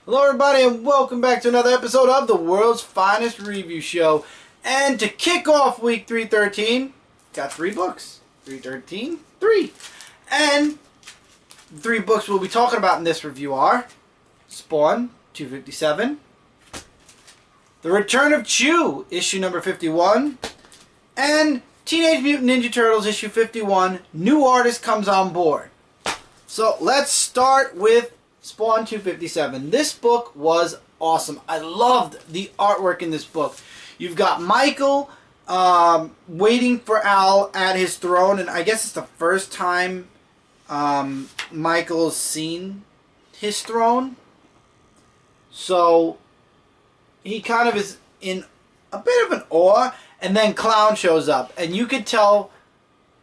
Hello everybody and welcome back to another episode of the world's finest review show. And to kick off week 313, got 3 books. 313, 3. And the 3 books we'll be talking about in this review are Spawn 257, The Return of Chew, issue number 51, and Teenage Mutant Ninja Turtles issue 51, New Artist Comes on Board. So let's start with Spawn 257. This book was awesome. I loved the artwork in this book. You've got Michael waiting for Al at his throne, and I guess it's the first time Michael's seen his throne. So he kind of is in a bit of an awe, and then Clown shows up, and you could tell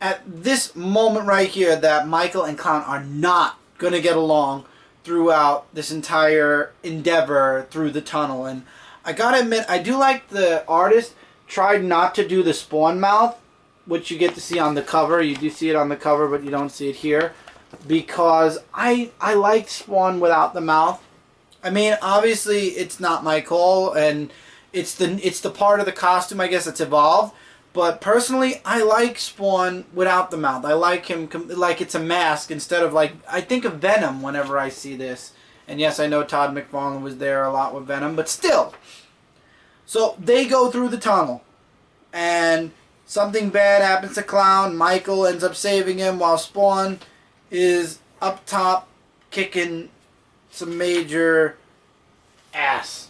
at this moment right here that Michael and Clown are not going to get along throughout this entire endeavor through the tunnel. And I gotta admit, I do like the artist tried not to do the Spawn mouth, which you get to see on the cover. You do see it on the cover, but you don't see it here, because I like Spawn without the mouth. I mean, obviously it's not my call, and it's the part of the costume, I guess, that's evolved. But personally, I like Spawn without the mouth. I like him like it's a mask instead of like... I think of Venom whenever I see this. And yes, I know Todd McFarlane was there a lot with Venom, but still. So they go through the tunnel. And something bad happens to Clown. Michael ends up saving him while Spawn is up top kicking some major ass.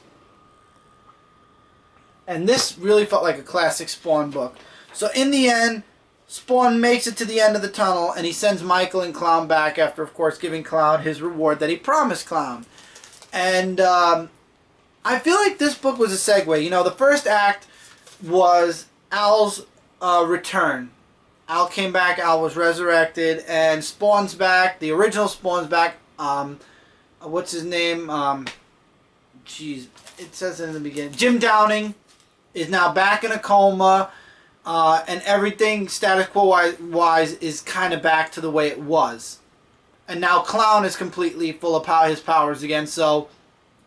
And this really felt like a classic Spawn book. So in the end, Spawn makes it to the end of the tunnel, and he sends Michael and Clown back after, of course, giving Clown his reward that he promised Clown. And I feel like this book was a segue. You know, the first act was Al's return. Al came back, Al was resurrected, and Spawn's back. The original Spawn's back. What's his name? Jeez, it says it in the beginning. Jim Downing is now back in a coma, and everything status quo wise is kind of back to the way it was. And now Clown is completely full of his powers again, so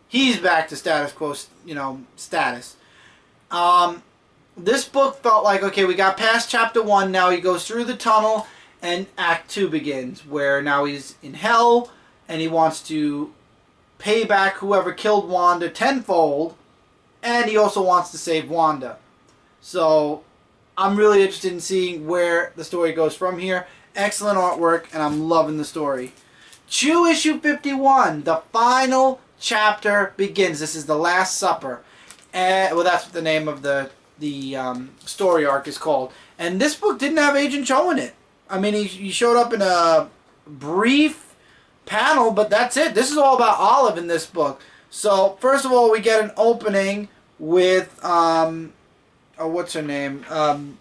he's back to status quo, you know, status. This book felt like, okay, we got past chapter 1, now he goes through the tunnel, and act 2 begins, where now he's in hell, and he wants to pay back whoever killed Wanda tenfold, and he also wants to save Wanda. So I'm really interested in seeing where the story goes from here. Excellent artwork, and I'm loving the story. Chew issue 51, the final chapter begins. This is the Last Supper. Well, that's what the name of the story arc is called. And this book didn't have Agent Cho in it. I mean, he showed up in a brief panel, but that's it. This is all about Olive in this book. So first of all, we get an opening with what's her name?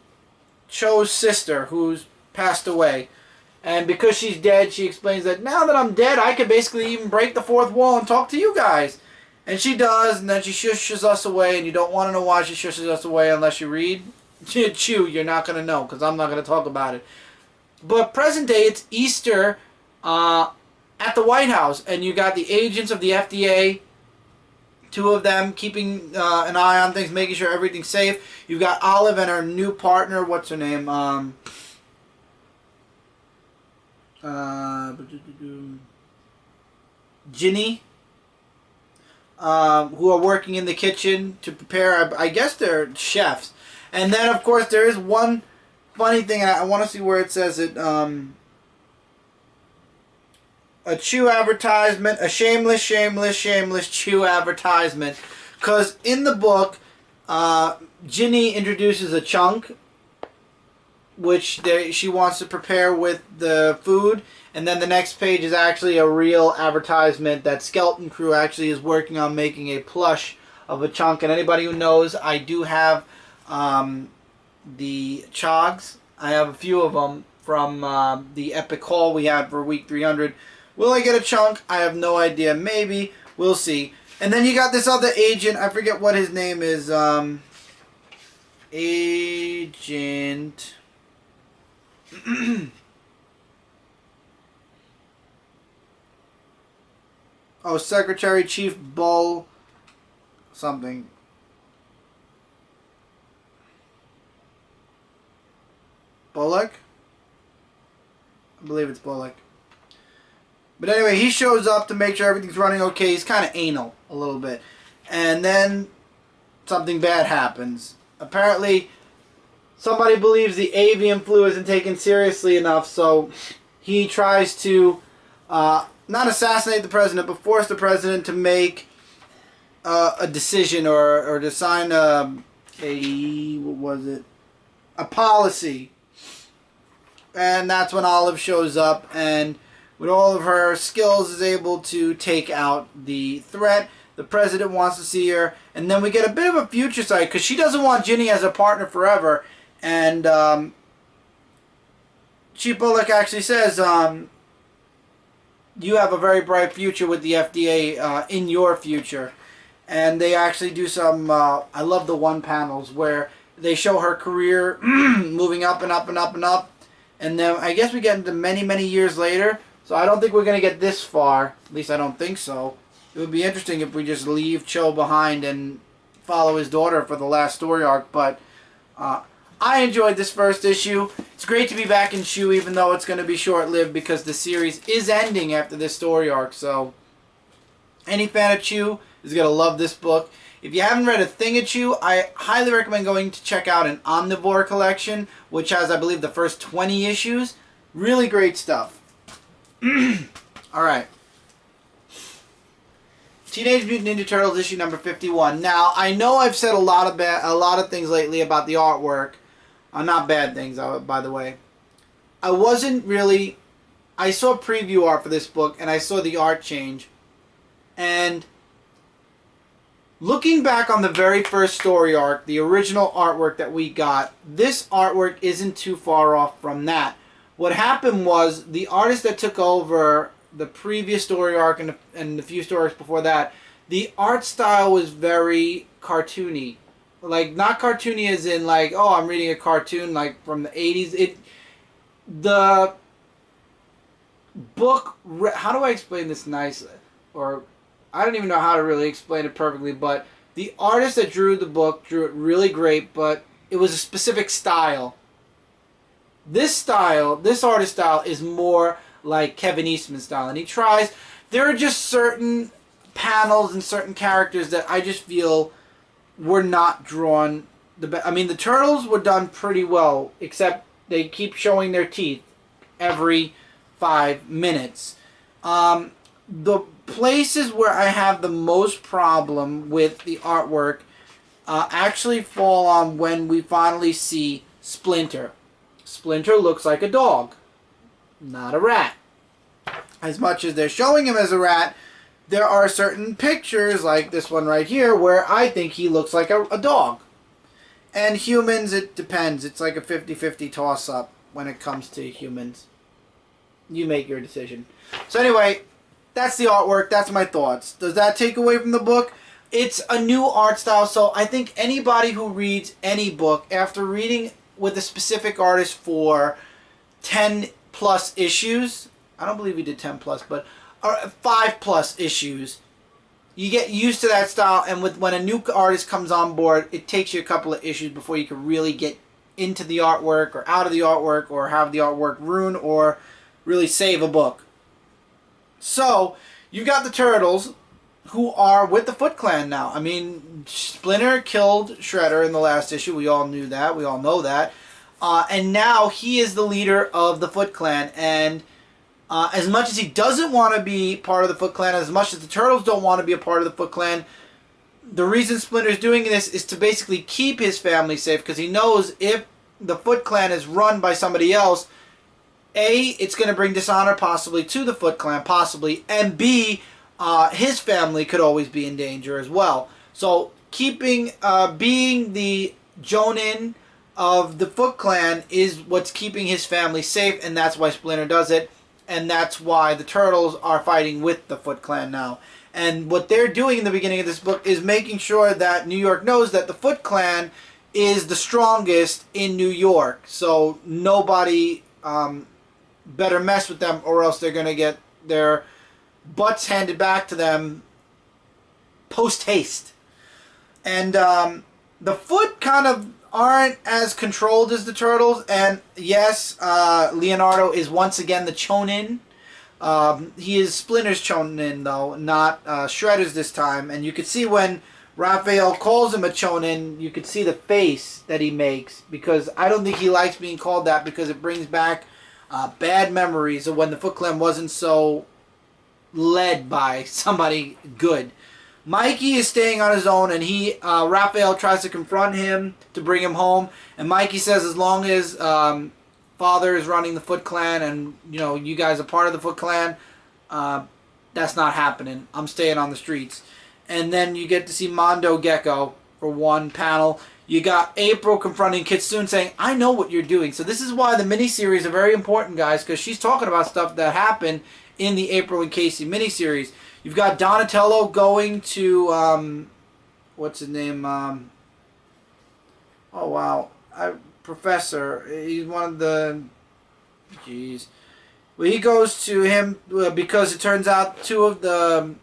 Cho's sister, who's passed away. And because she's dead, she explains that now that I'm dead, I could basically even break the fourth wall and talk to you guys. And she does, and then she shushes us away, and you don't want to know why she shushes us away unless you read Chew. You're not going to know, because I'm not going to talk about it. But present day, it's Easter at the White House, and you got the agents of the FDA, 2 of them keeping an eye on things, making sure everything's safe. You've got Olive and her new partner, what's her name? Ginny, who are working in the kitchen to prepare, I guess they're chefs. And then, of course, there is one funny thing, I want to see where it says it, a Chew advertisement, a shameless Chew advertisement. Because in the book, Ginny introduces a chunk, which she wants to prepare with the food. And then the next page is actually a real advertisement that Skeleton Crew actually is working on making a plush of a chunk. And anybody who knows, I do have the Chogs. I have a few of them from the epic haul we had for week 300. Will I get a chunk? I have no idea. Maybe. We'll see. And then you got this other agent. I forget what his name is. Agent... Oh, Secretary Chief Bull something. Bullock? I believe it's Bullock. But anyway, he shows up to make sure everything's running okay. He's kind of anal a little bit. And then something bad happens. Apparently, somebody believes the avian flu isn't taken seriously enough, so he tries to not assassinate the president, but force the president to make a decision or to sign what was it? A policy. And that's when Olive shows up and with all of her skills is able to take out the threat. The president wants to see her. And then we get a bit of a future sight because she doesn't want Ginny as a partner forever. And Chief Bullock actually says, you have a very bright future with the FDA in your future. And they actually do some, I love the one panels where they show her career moving up and up and up and up. And then I guess we get into many, many years later. So I don't think we're going to get this far. At least I don't think so. It would be interesting if we just leave Cho behind and follow his daughter for the last story arc. But I enjoyed this first issue. It's great to be back in Shu, even though it's going to be short-lived because the series is ending after this story arc. So any fan of Chu is going to love this book. If you haven't read a thing of Chu, I highly recommend going to check out an Omnivore collection, which has, I believe, the first 20 issues. Really great stuff. Alright. Teenage Mutant Ninja Turtles issue number 51. Now, I know I've said a lot of things lately about the artwork. Not bad things, by the way. I wasn't really... I saw preview art for this book, and I saw the art change. And looking back on the very first story arc, the original artwork that we got, this artwork isn't too far off from that. What happened was the artist that took over the previous story arc and the few stories before that, the art style was very cartoony. Like, not cartoony as in like, oh, I'm reading a cartoon like from the 80s. The book, how do I explain this nicely? Or I don't even know how to really explain it perfectly, but the artist that drew the book drew it really great, but it was a specific style. This artist style is more like Kevin Eastman's style, and he tries. There are just certain panels and certain characters that I just feel were not drawn the best. I mean, the Turtles were done pretty well, except they keep showing their teeth every 5 minutes. The places where I have the most problem with the artwork actually fall on when we finally see Splinter. Splinter looks like a dog, not a rat. As much as they're showing him as a rat, there are certain pictures, like this one right here, where I think he looks like a dog. And humans, it depends. It's like a 50-50 toss-up when it comes to humans. You make your decision. So anyway, that's the artwork. That's my thoughts. Does that take away from the book? It's a new art style, so I think anybody who reads any book, after reading with a specific artist for 10 plus issues, I don't believe he did 10 plus, but 5 plus issues, you get used to that style, and when a new artist comes on board, it takes you a couple of issues before you can really get into the artwork or out of the artwork or have the artwork ruin or really save a book. So, you got the Turtles, who are with the Foot Clan now. I mean, Splinter killed Shredder in the last issue. We all knew that. We all know that. And now he is the leader of the Foot Clan. And as much as he doesn't want to be part of the Foot Clan, as much as the Turtles don't want to be a part of the Foot Clan, the reason Splinter's doing this is to basically keep his family safe, because he knows if the Foot Clan is run by somebody else, A, it's going to bring dishonor possibly to the Foot Clan, possibly, and B, his family could always be in danger as well. So keeping, being the Jonin of the Foot Clan is what's keeping his family safe, and that's why Splinter does it, and that's why the Turtles are fighting with the Foot Clan now. And what they're doing in the beginning of this book is making sure that New York knows that the Foot Clan is the strongest in New York. So nobody better mess with them, or else they're going to get their butts handed back to them post haste. And the Foot kind of aren't as controlled as the Turtles. And yes, Leonardo is once again the Chonin. He is Splinter's Chonin, though, not Shredder's this time. And you could see when Raphael calls him a Chonin, you could see the face that he makes. Because I don't think he likes being called that, because it brings back bad memories of when the Foot Clan wasn't so led by somebody good. Mikey is staying on his own, and Raphael tries to confront him to bring him home. And Mikey says, as long as Father is running the Foot Clan, and you guys are part of the Foot Clan, that's not happening. I'm staying on the streets. And then you get to see Mondo Gecko for one panel. You got April confronting Kitsune, saying, I know what you're doing. So this is why the miniseries are very important, guys, because she's talking about stuff that happened in the April and Casey miniseries. You've got Donatello going to, what's his name? Oh, wow. Professor. He's one of the, jeez. Well, he goes to him because it turns out two of the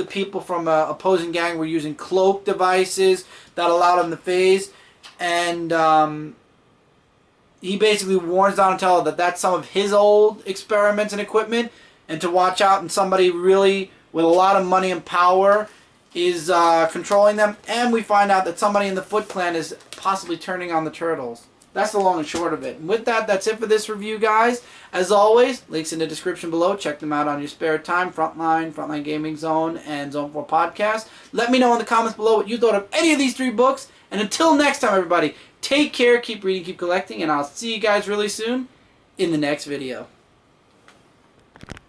people from an opposing gang were using cloak devices that allowed him to phase. And he basically warns Donatello that that's some of his old experiments and equipment, and to watch out, and somebody really with a lot of money and power is controlling them. And we find out that somebody in the Foot Clan is possibly turning on the Turtles. That's the long and short of it. And with that, that's it for this review, guys. As always, links in the description below. Check them out on your spare time. Frontline Gaming Zone, and Zone 4 Podcast. Let me know in the comments below what you thought of any of these 3 books. And until next time, everybody, take care, keep reading, keep collecting, and I'll see you guys really soon in the next video.